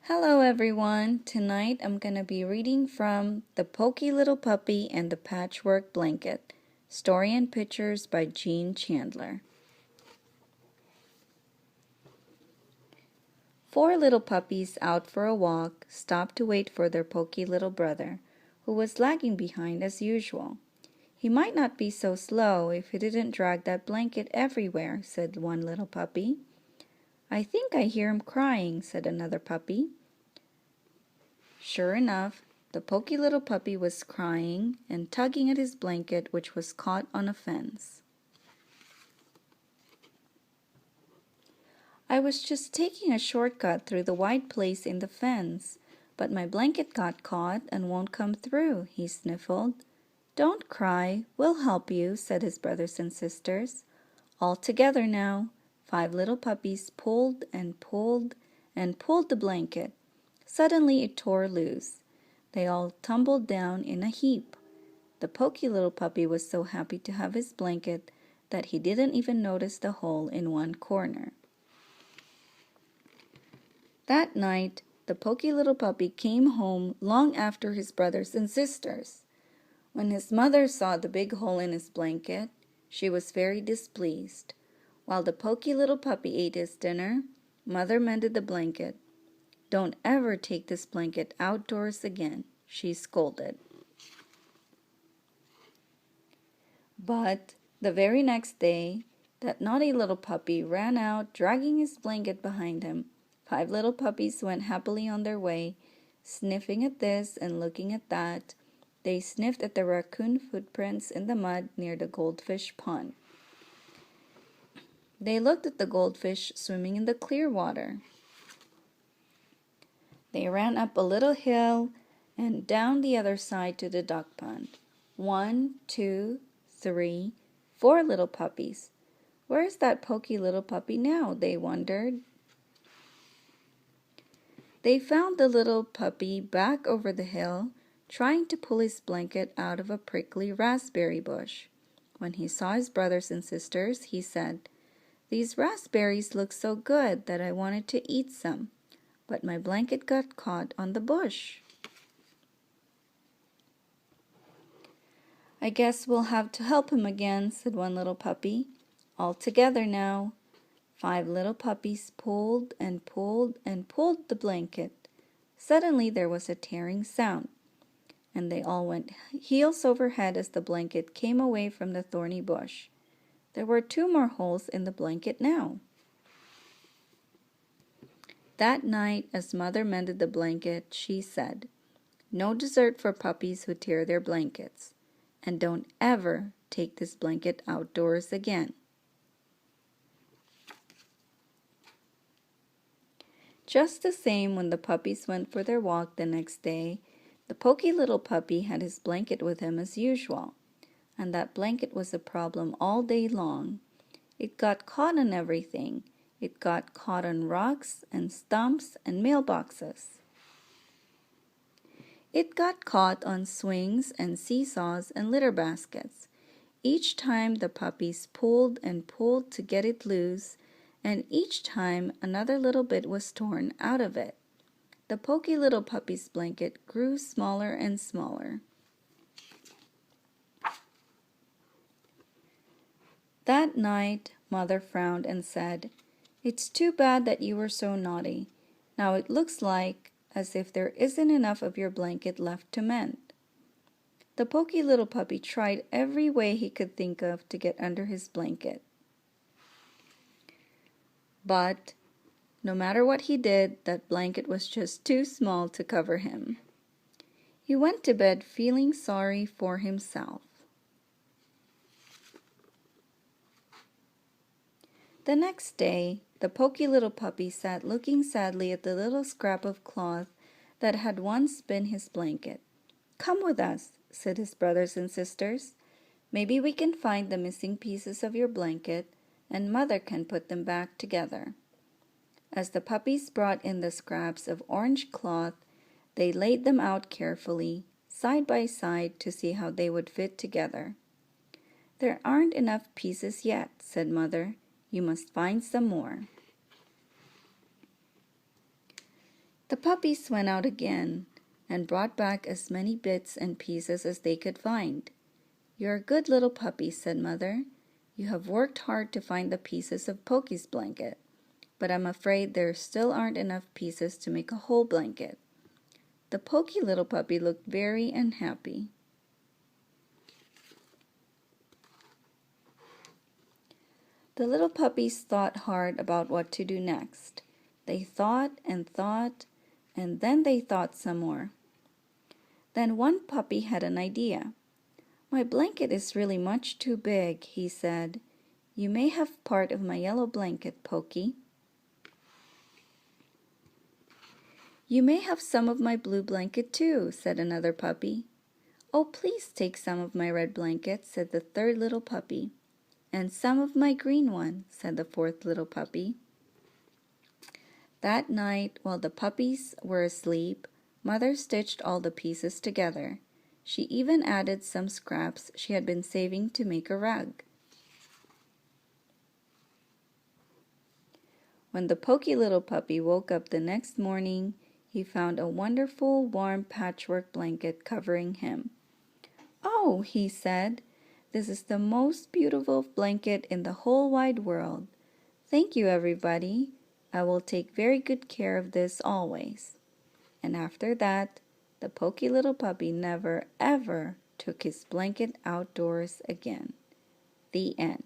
Hello everyone! Tonight I'm going to be reading from The Poky Little Puppy and the Patchwork Blanket, story and pictures by Jean Chandler. 4 little puppies out for a walk stopped to wait for their poky little brother, who was lagging behind as usual. "He might not be so slow if he didn't drag that blanket everywhere," said one little puppy. "I think I hear him crying," said another puppy. Sure enough, the poky little puppy was crying and tugging at his blanket, which was caught on a fence. "I was just taking a shortcut through the white place in the fence, but my blanket got caught and won't come through," he sniffled. "Don't cry, we'll help you," said his brothers and sisters. All together now, 5 little puppies pulled and pulled and pulled the blanket. Suddenly it tore loose. They all tumbled down in a heap. The poky little puppy was so happy to have his blanket that he didn't even notice the hole in one corner. That night, the poky little puppy came home long after his brothers and sisters. When his mother saw the big hole in his blanket, she was very displeased. While the poky little puppy ate his dinner, Mother mended the blanket. "Don't ever take this blanket outdoors again," she scolded. But the very next day, that naughty little puppy ran out, dragging his blanket behind him. 5 little puppies went happily on their way, sniffing at this and looking at that. They sniffed at the raccoon footprints in the mud near the goldfish pond. They looked at the goldfish swimming in the clear water. They ran up a little hill and down the other side to the duck pond. 1, 2, 3, 4 little puppies. "Where's that poky little puppy now?" they wondered. They found the little puppy back over the hill, trying to pull his blanket out of a prickly raspberry bush. When he saw his brothers and sisters, he said, "These raspberries look so good that I wanted to eat some, but my blanket got caught on the bush." "I guess we'll have to help him again," said one little puppy. All together now, 5 little puppies pulled and pulled and pulled the blanket. Suddenly there was a tearing sound, and they all went heels over head as the blanket came away from the thorny bush. There were 2 more holes in the blanket now. That night, as Mother mended the blanket, she said, "No dessert for puppies who tear their blankets. And don't ever take this blanket outdoors again." Just the same, when the puppies went for their walk the next day, the poky little puppy had his blanket with him as usual, and that blanket was a problem all day long. It got caught on everything. It got caught on rocks and stumps and mailboxes. It got caught on swings and seesaws and litter baskets. Each time the puppies pulled and pulled to get it loose, and each time another little bit was torn out of it. The poky little puppy's blanket grew smaller and smaller. That night, Mother frowned and said, "It's too bad that you were so naughty. Now it looks like as if there isn't enough of your blanket left to mend." The poky little puppy tried every way he could think of to get under his blanket. But no matter what he did, that blanket was just too small to cover him. He went to bed feeling sorry for himself. The next day, the poky little puppy sat looking sadly at the little scrap of cloth that had once been his blanket. "Come with us," said his brothers and sisters. "Maybe we can find the missing pieces of your blanket, and Mother can put them back together." As the puppies brought in the scraps of orange cloth, they laid them out carefully, side by side, to see how they would fit together. "There aren't enough pieces yet," said Mother. "You must find some more." The puppies went out again and brought back as many bits and pieces as they could find. "You're a good little puppy," said Mother. "You have worked hard to find the pieces of Poky's blanket, but I'm afraid there still aren't enough pieces to make a whole blanket." The Poky Little Puppy looked very unhappy. The little puppies thought hard about what to do next. They thought, and then they thought some more. Then one puppy had an idea. "My blanket is really much too big," he said. "You may have part of my yellow blanket, Poky." "You may have some of my blue blanket too," said another puppy. "Oh, please take some of my red blanket," said the third little puppy. "And some of my green one," said the fourth little puppy. That night, while the puppies were asleep, Mother stitched all the pieces together. She even added some scraps she had been saving to make a rug. When the Poky Little Puppy woke up the next morning, he found a wonderful warm patchwork blanket covering him. "Oh," he said, "this is the most beautiful blanket in the whole wide world. Thank you, everybody. I will take very good care of this always." And after that, the Poky Little Puppy never, ever took his blanket outdoors again. The end.